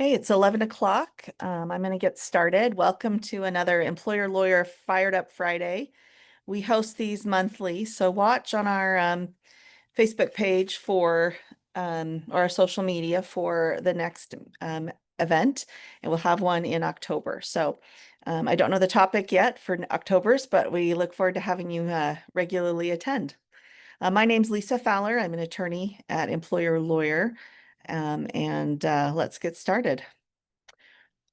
Hey, it's 11 o'clock. I'm going to get started. Welcome to another Employer Lawyer Fired Up Friday. We host these monthly, so watch on our Facebook page for or our social media for the next event, and we'll have one in October. So I don't know the topic yet for October's, but we look forward to having you regularly attend. My name's Lisa Fowler. I'm an attorney at Employer Lawyer, and let's get started.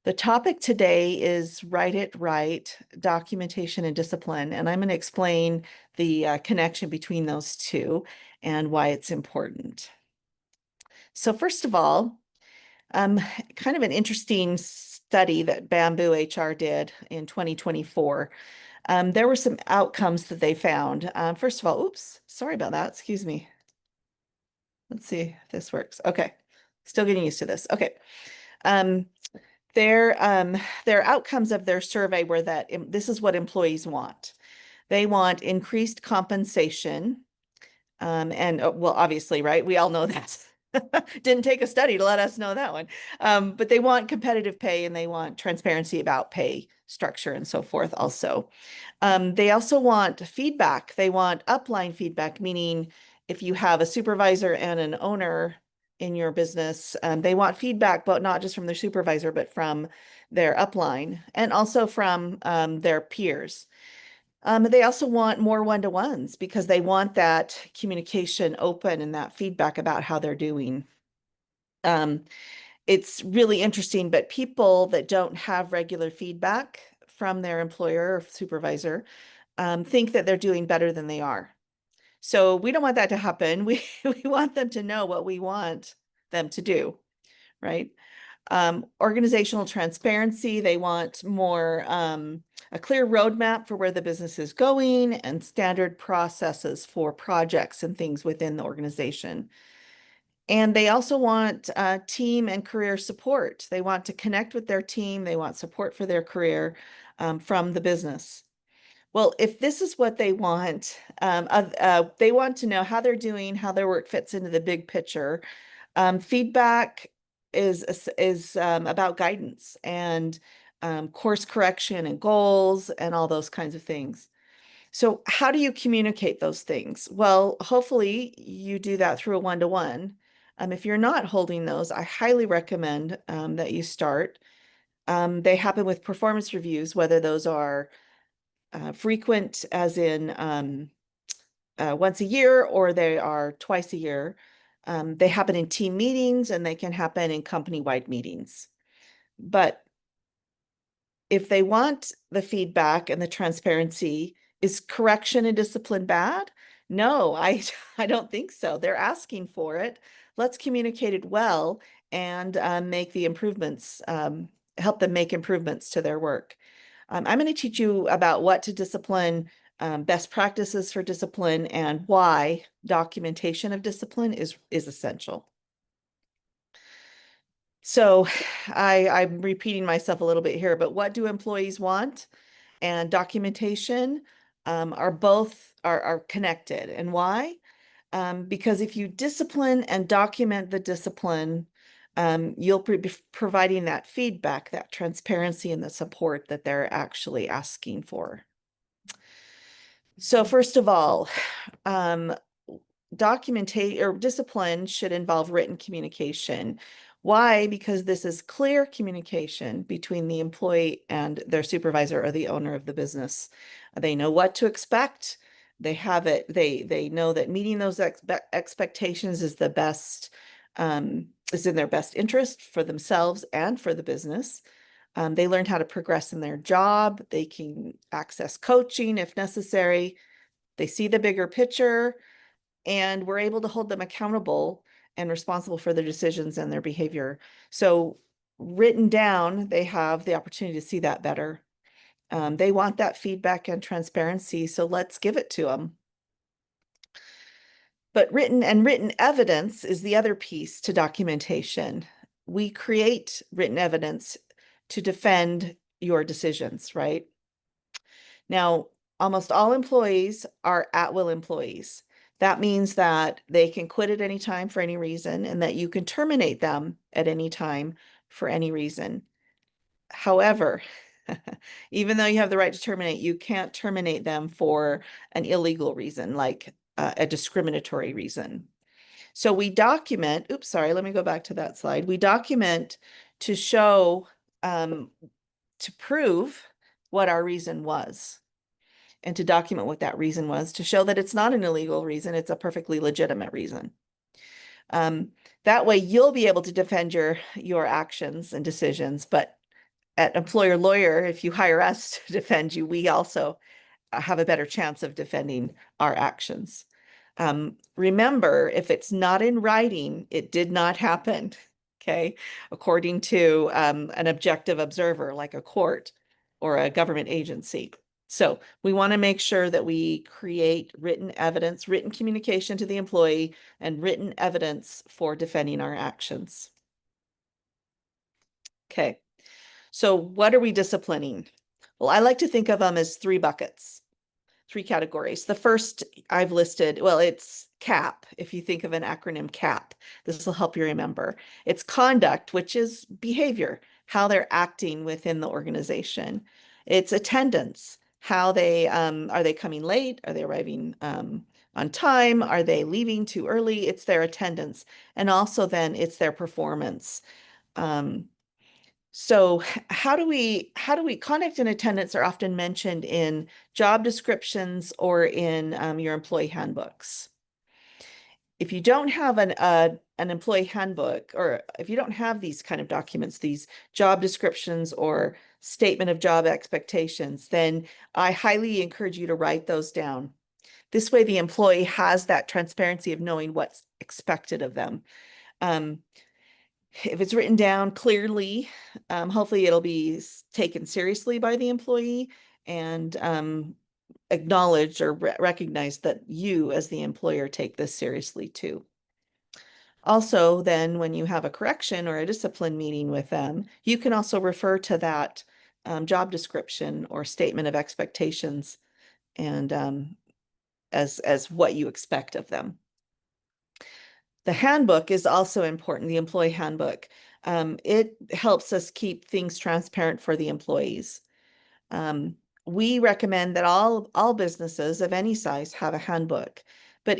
The topic today is Write It Right, documentation and discipline, and I'm going to explain the connection between those two and why it's important. So first of all, kind of an interesting study that Bamboo HR did in 2024. There were some outcomes that they found. First of all, oops, sorry about that. Excuse me. Let's see if this works. Okay, still getting used to this. Okay. Um, their outcomes of their survey were that this is what employees want. They want increased compensation. And well, obviously, right? We all know that. Didn't take a study to let us know that one. But they want competitive pay and they want transparency about pay structure and so forth also. They also want feedback. They want upline feedback, meaning if you have a supervisor and an owner in your business, they want feedback, but not just from their supervisor, but from their upline and also from their peers. They also want more one-to-ones because they want that communication open and that feedback about how they're doing. Um, it's really interesting, but people that don't have regular feedback from their employer or supervisor think that they're doing better than they are. So we don't want that to happen. We want them to know what we want them to do, right? Organizational transparency. They want more a clear roadmap for where the business is going and standard processes for projects and things within the organization. And they also want team and career support. They want to connect with their team. They want support for their career from the business. Well, if this is what they want to know how they're doing, how their work fits into the big picture. Feedback is about guidance and course correction and goals and all those kinds of things. So how do you communicate those things? Well, hopefully you do that through a one-to-one. If you're not holding those, I highly recommend that you start. They happen with performance reviews, whether those are frequent, as in once a year, or they are twice a year. They happen in team meetings and they can happen in company-wide meetings. But if they want the feedback and the transparency, is correction and discipline bad? No, I don't think so. They're asking for it. Let's communicate it well and make the improvements, help them make improvements to their work. I'm going to teach you about what to discipline, best practices for discipline, and why documentation of discipline is essential. So I'm repeating myself a little bit here, but what do employees want? And documentation are both are connected. And why? Because if you discipline and document the discipline, you'll be providing that feedback, that transparency, and the support that they're actually asking for. So first of all, documentation or discipline should involve written communication. Why? Because this is clear communication between the employee and their supervisor or the owner of the business. They know what to expect. They have it. They know that meeting those expectations is the best, is in their best interest for themselves and for the business. They learn how to progress in their job. They can access coaching if necessary. They see the bigger picture, and we're able to hold them accountable and responsible for their decisions and their behavior. So written down, they have the opportunity to see that better. They want that feedback and transparency, so let's give it to them. But written evidence is the other piece to documentation. We create written evidence to defend your decisions, right? Now, almost all employees are at-will employees. That means that they can quit at any time for any reason and that you can terminate them at any time for any reason. However, even though you have the right to terminate, you can't terminate them for an illegal reason, like a discriminatory reason. So we document, oops, sorry, let me go back to that slide. We document to show, to prove what our reason was and to document what that reason was to show that it's not an illegal reason, it's a perfectly legitimate reason. That way you'll be able to defend your actions and decisions, but at employer lawyer, if you hire us to defend you, we also have a better chance of defending our actions. Remember, if it's not in writing, it did not happen, okay? According to an objective observer like a court or a government agency. So we want to make sure that we create written evidence, written communication to the employee, and written evidence for defending our actions. Okay, so what are we disciplining? Well, I like to think of them as three buckets, three categories. The first I've listed, well, it's CAP. If you think of an acronym CAP, this will help you remember. It's conduct, which is behavior, how they're acting within the organization. It's attendance, how they are they coming late? Are they arriving on time? Are they leaving too early? It's their attendance. And also then it's their performance. So conduct and attendance are often mentioned in job descriptions or in your employee handbooks. If you don't have an employee handbook, or if you don't have these kind of documents, these job descriptions or statement of job expectations, then I highly encourage you to write those down. This way the employee has that transparency of knowing what's expected of them. If it's written down clearly, hopefully it'll be taken seriously by the employee and acknowledged or recognized that you as the employer take this seriously too. Also, then when you have a correction or a discipline meeting with them, you can also refer to that job description or statement of expectations and as what you expect of them. The handbook is also important, the employee handbook. It helps us keep things transparent for the employees. We recommend that all businesses of any size have a handbook. But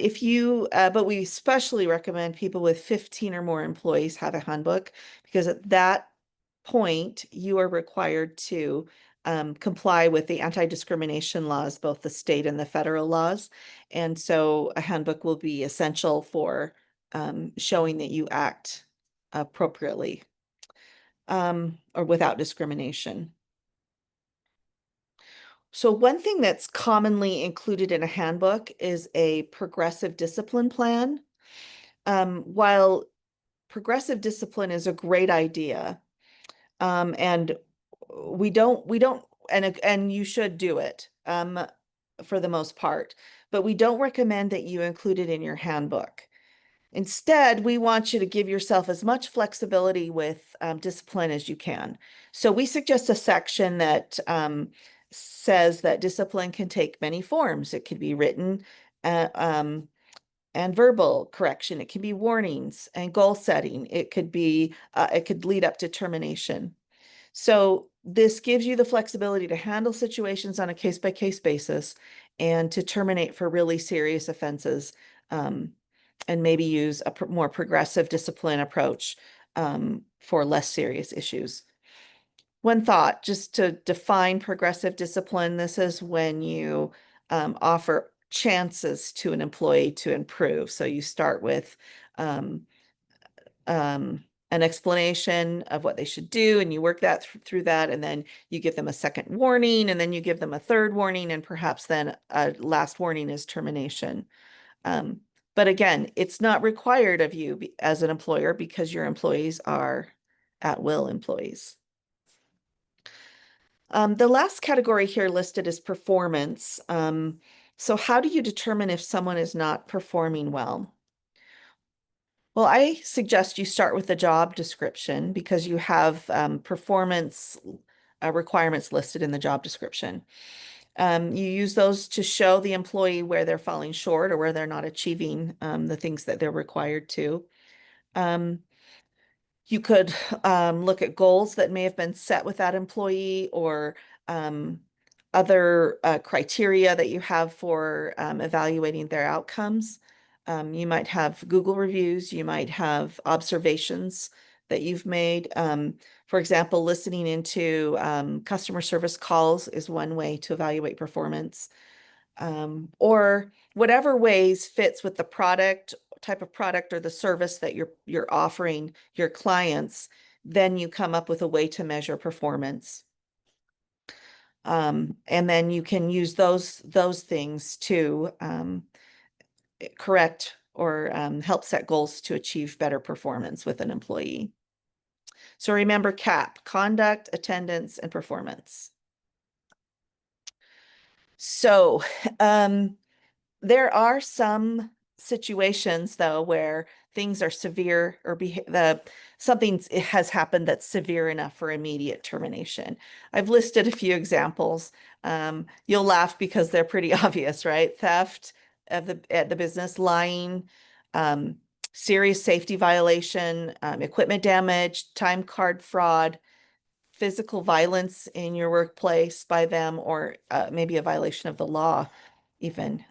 but we especially recommend people with 15 or more employees have a handbook, because at that point, you are required to comply with the anti-discrimination laws, both the state and the federal laws. And so a handbook will be essential for showing that you act appropriately or without discrimination. So one thing that's commonly included in a handbook is a progressive discipline plan. While progressive discipline is a great idea, and and you should do it for the most part, but we don't recommend that you include it in your handbook. Instead, we want you to give yourself as much flexibility with discipline as you can. So we suggest a section that says that discipline can take many forms. It could be written and verbal correction. It can be warnings and goal setting. It could lead up to termination. So this gives you the flexibility to handle situations on a case-by-case basis and to terminate for really serious offenses. And maybe use a more progressive discipline approach for less serious issues. One thought, just to define progressive discipline, this is when you offer chances to an employee to improve. So you start with an explanation of what they should do, and you work that through that, and then you give them a second warning, and then you give them a third warning, and perhaps then a last warning is termination. But again, it's not required of you as an employer because your employees are at-will employees. The last category here listed is performance. So how do you determine if someone is not performing well? Well, I suggest you start with the job description because you have performance requirements listed in the job description. You use those to show the employee where they're falling short or where they're not achieving the things that they're required to. Um, you could look at goals that may have been set with that employee or other criteria that you have for evaluating their outcomes. You might have Google reviews, you might have observations that you've made. For example, listening into customer service calls is one way to evaluate performance. Or whatever ways fits with the product, type of product or the service that you're offering your clients, then you come up with a way to measure performance. And then you can use those things to correct or help set goals to achieve better performance with an employee. So remember CAP, conduct, attendance, and performance. So there are some situations though where things are severe or something has happened that's severe enough for immediate termination. I've listed a few examples. You'll laugh because they're pretty obvious, right? Theft at the business, lying, serious safety violation, equipment damage, time card fraud, physical violence in your workplace by them, or maybe a violation of the law even.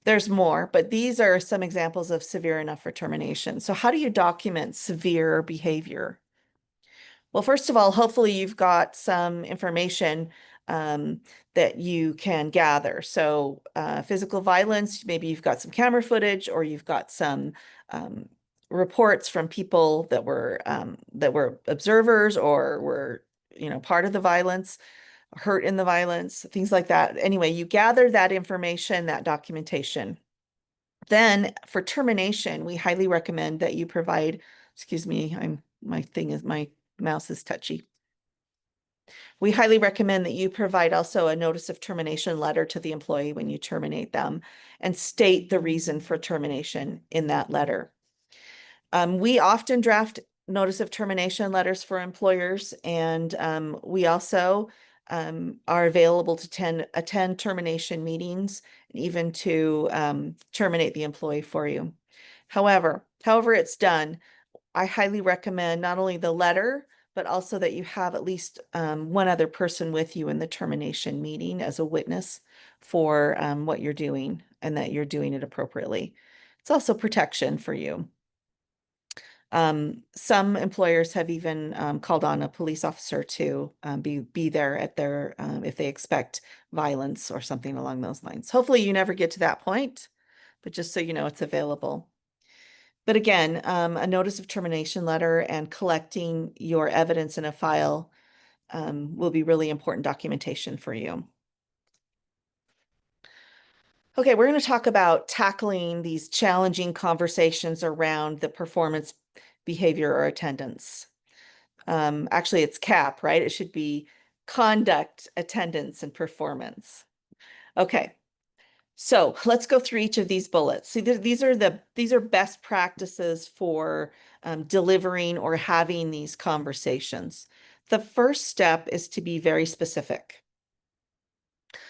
There's more, but these are some examples of severe enough for termination. So how do you document severe behavior? Well, first of all, hopefully you've got some information that you can gather. So physical violence, maybe you've got some camera footage or you've got some reports from people that were observers or were, part of the violence, hurt in the violence, things like that. Anyway, you gather that information, that documentation. Then for termination, we highly recommend that you provide, excuse me, my mouse is touchy. We highly recommend that you provide also a notice of termination letter to the employee when you terminate them and state the reason for termination in that letter. We often draft notice of termination letters for employers, and we also are available to attend termination meetings, even to terminate the employee for you. However it's done, I highly recommend not only the letter, but also that you have at least one other person with you in the termination meeting as a witness for what you're doing and that you're doing it appropriately. It's also protection for you. Some employers have even called on a police officer to be there at their if they expect violence or something along those lines. Hopefully you never get to that point, but just so you know, it's available. But again, a notice of termination letter and collecting your evidence in a file will be really important documentation for you. Okay, we're going to talk about tackling these challenging conversations around the performance, behavior, or attendance. Actually, it's CAP, right? It should be conduct, attendance, and performance. Okay, so let's go through each of these bullets. See, these are best practices for delivering or having these conversations. The first step is to be very specific.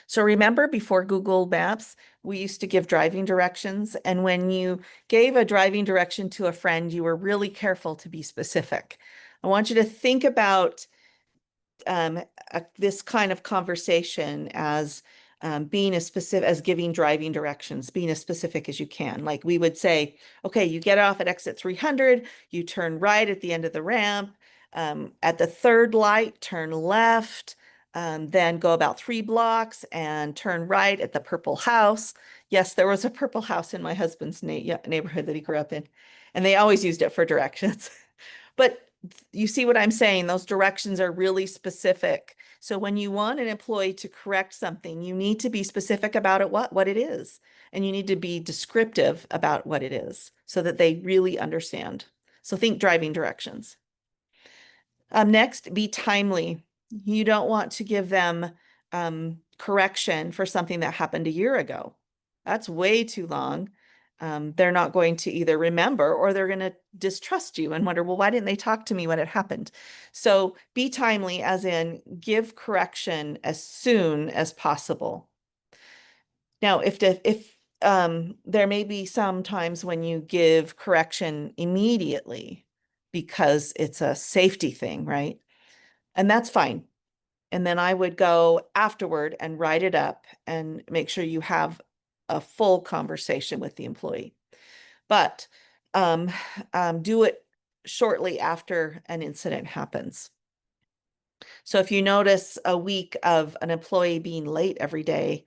So remember, before Google Maps, we used to give driving directions. And when you gave a driving direction to a friend, you were really careful to be specific. I want you to think about this kind of conversation as being as specific as giving driving directions, being as specific as you can. Like we would say, okay, you get off at exit 300, you turn right at the end of the ramp. At the third light, turn left, then go about 3 blocks and turn right at the purple house. Yes, there was a purple house in my husband's neighborhood that he grew up in, and they always used it for directions. But you see what I'm saying? Those directions are really specific. So when you want an employee to correct something, you need to be specific about it, what it is. And you need to be descriptive about what it is so that they really understand. So think driving directions. Next, be timely. You don't want to give them correction for something that happened a year ago. That's way too long. they're not going to either remember or they're going to distrust you and wonder, well, why didn't they talk to me when it happened? So be timely, as in give correction as soon as possible. Now, if there may be some times when you give correction immediately because it's a safety thing, right? And that's fine. And then I would go afterward and write it up and make sure you have a full conversation with the employee. But um, do it shortly after an incident happens. So if you notice a week of an employee being late every day,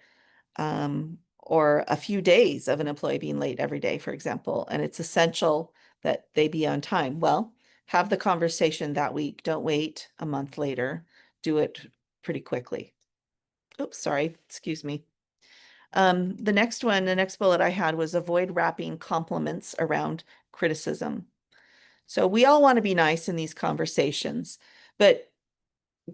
or a few days of an employee being late every day, for example, and it's essential that they be on time, well, have the conversation that week. Don't wait a month later. Do it pretty quickly. Oops, sorry, excuse me. The next bullet I had was avoid wrapping compliments around criticism. So we all want to be nice in these conversations, but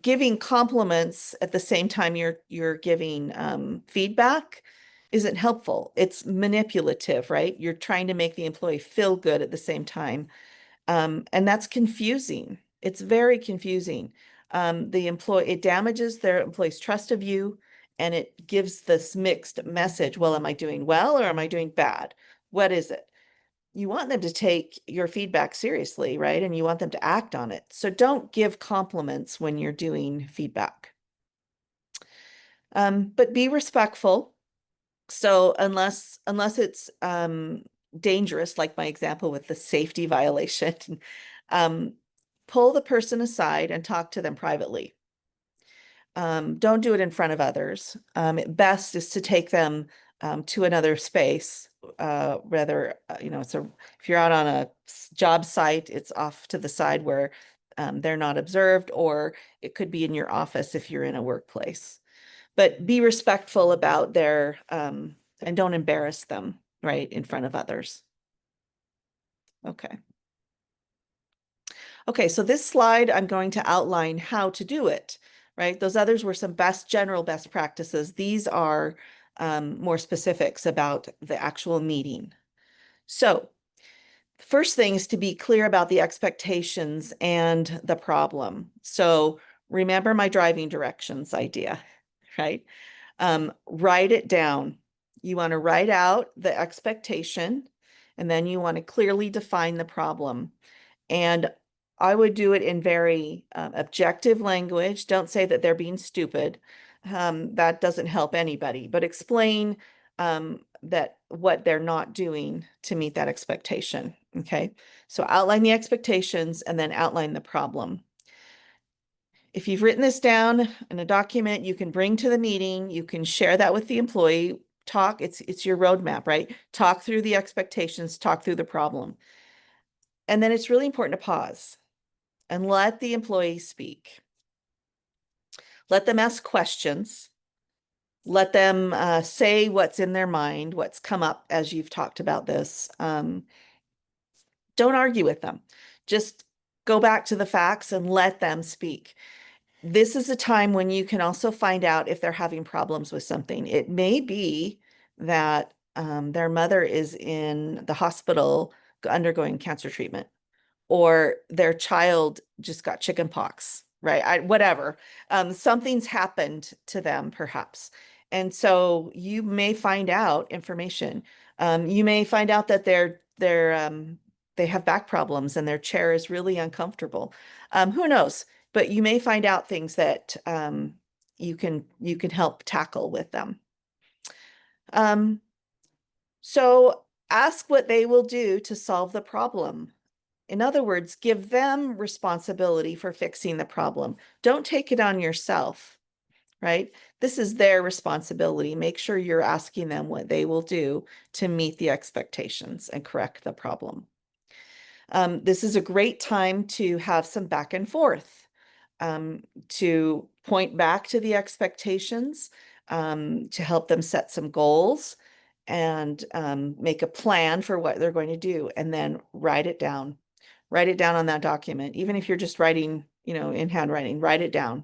giving compliments at the same time you're giving feedback isn't helpful. It's manipulative, right? You're trying to make the employee feel good at the same time. And that's confusing. It's very confusing. It damages their employee's trust of you, and it gives this mixed message. Well, am I doing well or am I doing bad? What is it? You want them to take your feedback seriously, right? And you want them to act on it. So don't give compliments when you're doing feedback. But be respectful. So unless it's dangerous, like my example with the safety violation, um, pull the person aside and talk to them privately. Don't do it in front of others. Best is to take them to another space. Rather, if you're out on a job site, it's off to the side where they're not observed, or it could be in your office if you're in a workplace. But be respectful about and don't embarrass them, right, in front of others. Okay. Okay, so this slide, I'm going to outline how to do it, right? Those others were some general best practices. These are more specifics about the actual meeting. So first thing is to be clear about the expectations and the problem. So remember my driving directions idea, right? Write it down. You want to write out the expectation, and then you want to clearly define the problem. And I would do it in very objective language. Don't say that they're being stupid. That doesn't help anybody, but explain that what they're not doing to meet that expectation. Okay. So outline the expectations and then outline the problem. If you've written this down in a document, you can bring to the meeting, you can share that with the employee, it's your roadmap, right? Talk through the expectations, talk through the problem. And then it's really important to pause and let the employee speak. Let them ask questions. Let them say what's in their mind, what's come up as you've talked about this. Don't argue with them. Just go back to the facts and let them speak. This is a time when you can also find out if they're having problems with something. It may be that their mother is in the hospital undergoing cancer treatment, or their child just got chicken pox, right? Whatever. Something's happened to them, perhaps. And so you may find out information. You may find out that they have back problems and their chair is really uncomfortable. Who knows? But you may find out things that you can help tackle with them. So ask what they will do to solve the problem. In other words, give them responsibility for fixing the problem. Don't take it on yourself, right? This is their responsibility. Make sure you're asking them what they will do to meet the expectations and correct the problem. This is a great time to have some back and forth, to point back to the expectations, to help them set some goals and make a plan for what they're going to do, and then write it down. Write it down on that document. Even if you're just writing, in handwriting, write it down.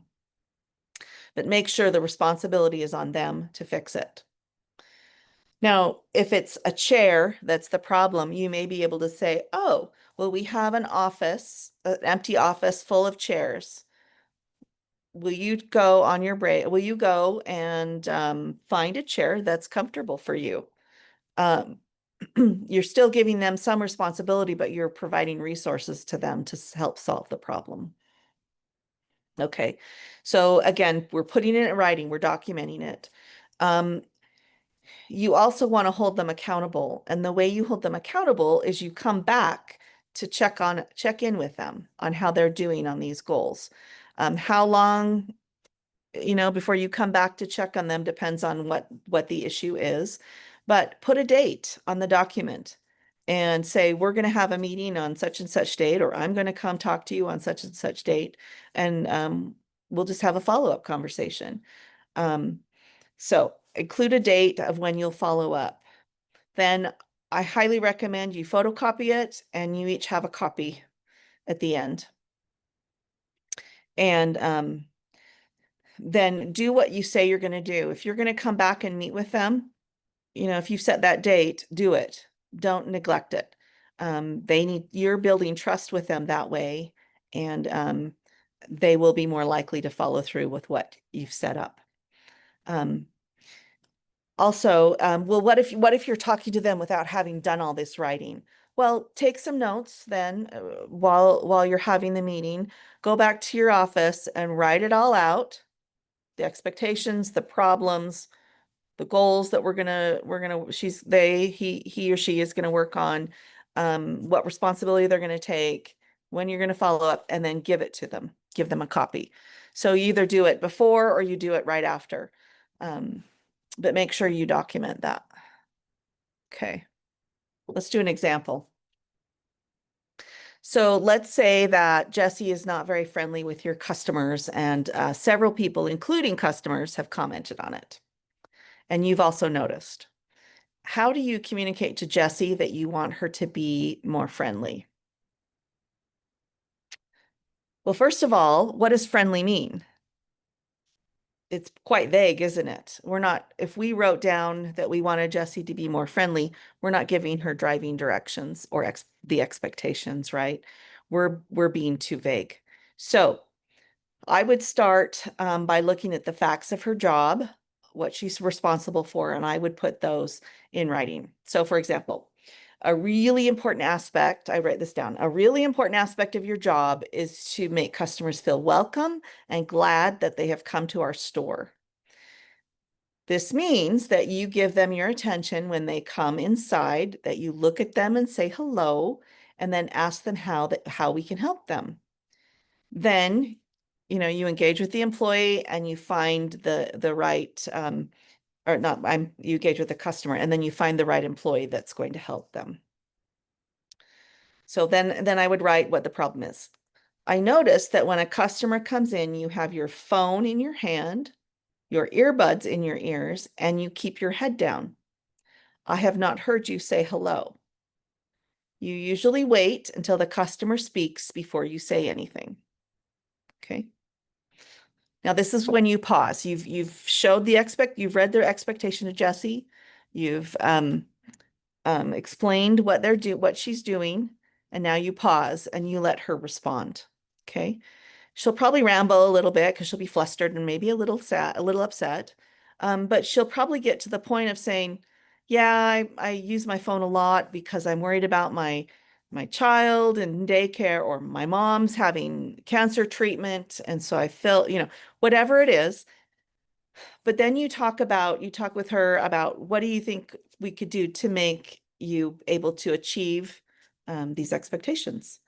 But make sure the responsibility is on them to fix it. Now, if it's a chair that's the problem, you may be able to say, oh, well, we have an office, an empty office full of chairs. Will you go on your break? Will you go and find a chair that's comfortable for you? Um, you're still giving them some responsibility, but you're providing resources to them to help solve the problem. Okay, so again, we're putting it in writing, we're documenting it. You also want to hold them accountable, and the way you hold them accountable is you come back to check in with them on how they're doing on these goals. How long, before you come back to check on them depends on what the issue is, but put a date on the document and say, we're going to have a meeting on such and such date, or I'm going to come talk to you on such and such date, and we'll just have a follow-up conversation. So include a date of when you'll follow up. Then I highly recommend you photocopy it and you each have a copy at the end. And then do what you say you're going to do. If you're going to come back and meet with them, if you set that date, do it. Don't neglect it. You're building trust with them that way, and they will be more likely to follow through with what you've set up. Also, well, what if you're talking to them without having done all this writing? Well, take some notes then while you're having the meeting. Go back to your office and write it all out, the expectations, the problems, the goals that he or she is gonna work on, what responsibility they're gonna take, when you're gonna follow up, and then give it to them. Give them a copy. So you either do it before or you do it right after. But make sure you document that. Okay, let's do an example. So let's say that Jesse is not very friendly with your customers, and several people, including customers, have commented on it. And you've also noticed. How do you communicate to Jessie that you want her to be more friendly? Well, first of all, what does friendly mean? It's quite vague, isn't it? If we wrote down that we wanted Jessie to be more friendly, we're not giving her driving directions or the expectations, right? We're being too vague. So I would start by looking at the facts of her job, what she's responsible for, and I would put those in writing. So for example, a really important aspect, I write this down, a really important aspect of your job is to make customers feel welcome and glad that they have come to our store. This means that you give them your attention when they come inside, that you look at them and say hello, and then ask them how we can help them. Then, you engage with the employee and you find the right, or not, you engage with the customer and then you find the right employee that's going to help them. So then I would write what the problem is. I noticed that when a customer comes in, you have your phone in your hand, your earbuds in your ears, and you keep your head down. I have not heard you say hello. You usually wait until the customer speaks before you say anything. Okay. Now this is when you pause. You've read their expectation to Jessie. You've explained what she's doing, and now you pause and you let her respond. Okay. She'll probably ramble a little bit because she'll be flustered and maybe a little sad, a little upset. But she'll probably get to the point of saying, yeah, I use my phone a lot because I'm worried about my child in daycare, or my mom's having cancer treatment. And so I feel, whatever it is. But then you talk with her about what do you think we could do to make you able to achieve these expectations.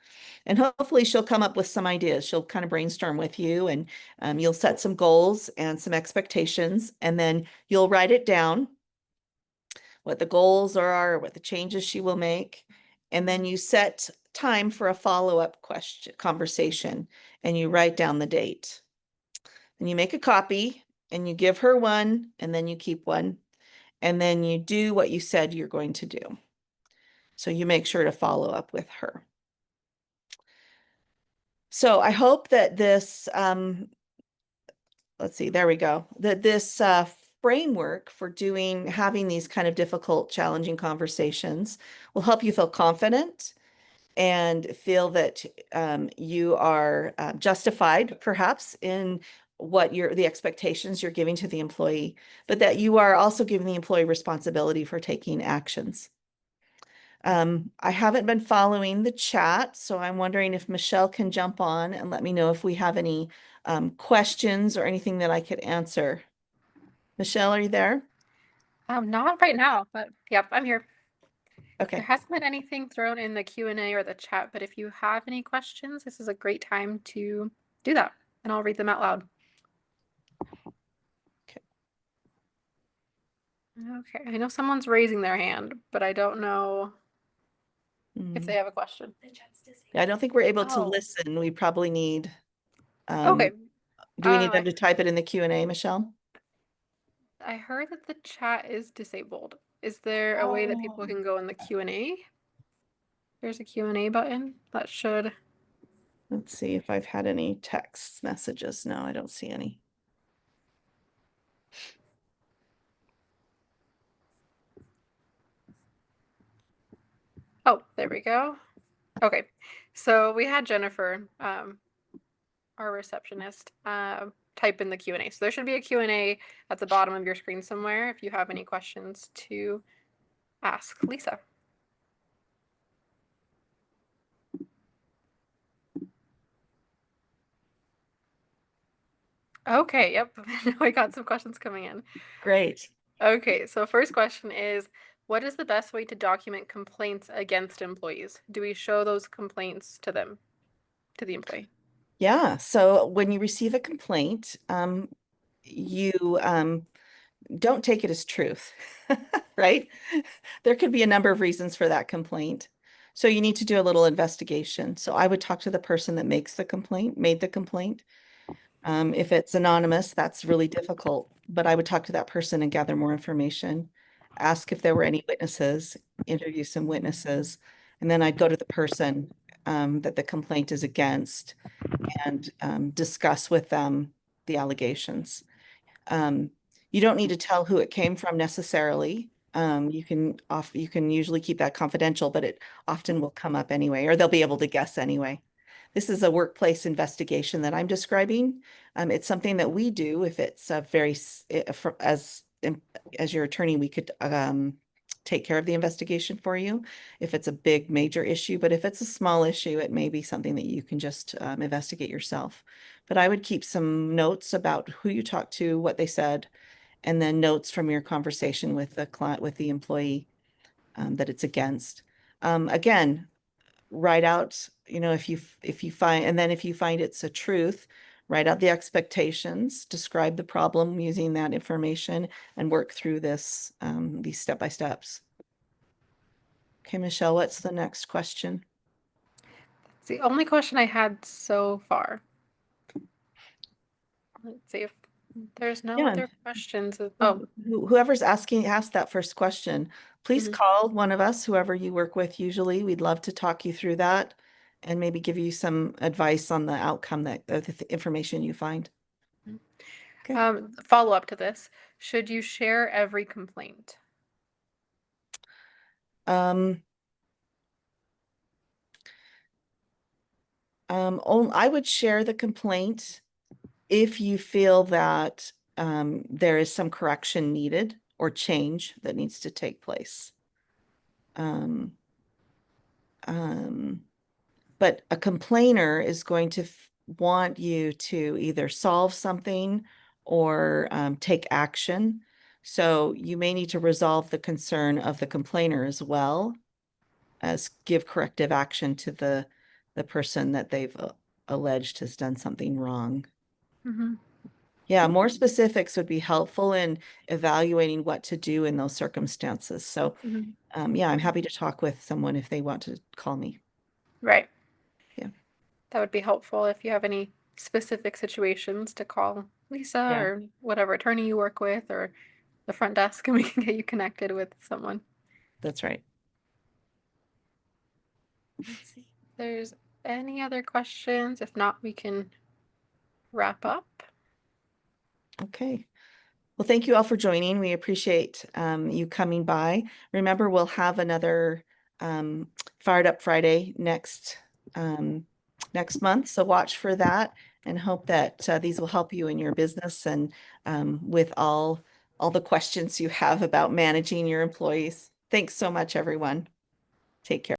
And hopefully she'll come up with some ideas. She'll kind of brainstorm with you, and you'll set some goals and some expectations, and then you'll write it down, what the goals are, what the changes she will make. And then you set time for a follow-up conversation, and you write down the date. And you make a copy and you give her one, and then you keep one, and then you do what you said you're going to do. So you make sure to follow up with her. So I hope that this, let's see, there we go. That this framework for having these kind of difficult, challenging conversations will help you feel confident and feel that you are justified perhaps in the expectations you're giving to the employee, but that you are also giving the employee responsibility for taking actions. I haven't been following the chat, so I'm wondering if Michelle can jump on and let me know if we have any questions or anything that I could answer. Michelle, are you there? Not right now, but yep, I'm here. There Okay. hasn't been anything thrown in the Q&A or the chat, but if you have any questions, this is a great time to do that, and I'll read them out loud. Okay, I know someone's raising their hand, but I don't know if they have a question. Yeah, I don't think we're able to Oh, listen. We probably need, okay. do we need them I to type it in the Q&A, Michelle? I heard that the chat is disabled. Is there a way that people Oh. can go in the Q&A? There's a Q&A button that should. Let's see if I've had any text messages. No, I don't see any. Oh, there we go. Okay, so we had Jennifer, our receptionist, type in the Q&A. So there should be a Q&A at the bottom of your screen somewhere if you have any questions to ask Lisa. Okay, yep. Now I got some questions coming in. Great. Okay, so first question is, what is the best way to document complaints against employees? Do we show those complaints to them, to the employee? Yeah, so when you receive a complaint, you don't take it as truth, right? There could be a number of reasons for that complaint. So you need to do a little investigation. So I would talk to the person that made the complaint. If it's anonymous, that's really difficult, but I would talk to that person and gather more information, ask if there were any witnesses, interview some witnesses, and then I'd go to the person that the complaint is against and discuss with them the allegations. Um, you don't need to tell who it came from necessarily. You can usually keep that confidential, but it often will come up anyway, or they'll be able to guess anyway. This is a workplace investigation that I'm describing. It's something that we do if it's a as your attorney, we could take care of the investigation for you if it's a big major issue. But if it's a small issue, it may be something that you can just investigate yourself. But I would keep some notes about who you talked to, what they said, and then notes from your conversation with the client, with the employee that it's against. Again, write out, if you find, and then if you find it's a truth, write out the expectations, describe the problem using that information, and work through these step by steps. Okay, Michelle, what's the next question? It's the only question I had so far. Let's see if there's no Yeah, other questions. Oh, whoever's asked that first question, please mhm. call one of us, whoever you work with usually. We'd love to talk you through that and maybe give you some advice on the outcome the information you find. Okay. Follow up to this. Should you share every complaint? Um, I would share the complaint if you feel that there is some correction needed or change that needs to take place. Um, um, but a complainer is going to want you to either solve something or take action. So you may need to resolve the concern of the complainer as well as give corrective action to the person that they've alleged has done something wrong. Mm-hmm. Yeah, more specifics would be helpful in evaluating what to do in those circumstances. So, Mm-hmm. yeah, I'm happy to talk with someone if they want to call me. Right. Yeah. That would be helpful if you have any specific situations to call Lisa Yeah, or whatever attorney you work with or the front desk and we can get you connected with someone. that's right. Let's see if there's any other questions. If not, we can wrap up. Okay. Well, thank you all for joining. We appreciate you coming by. Remember, we'll have another Fired Up Friday next month. So watch for that and hope that these will help you in your business and with all the questions you have about managing your employees. Thanks so much, everyone. Take care.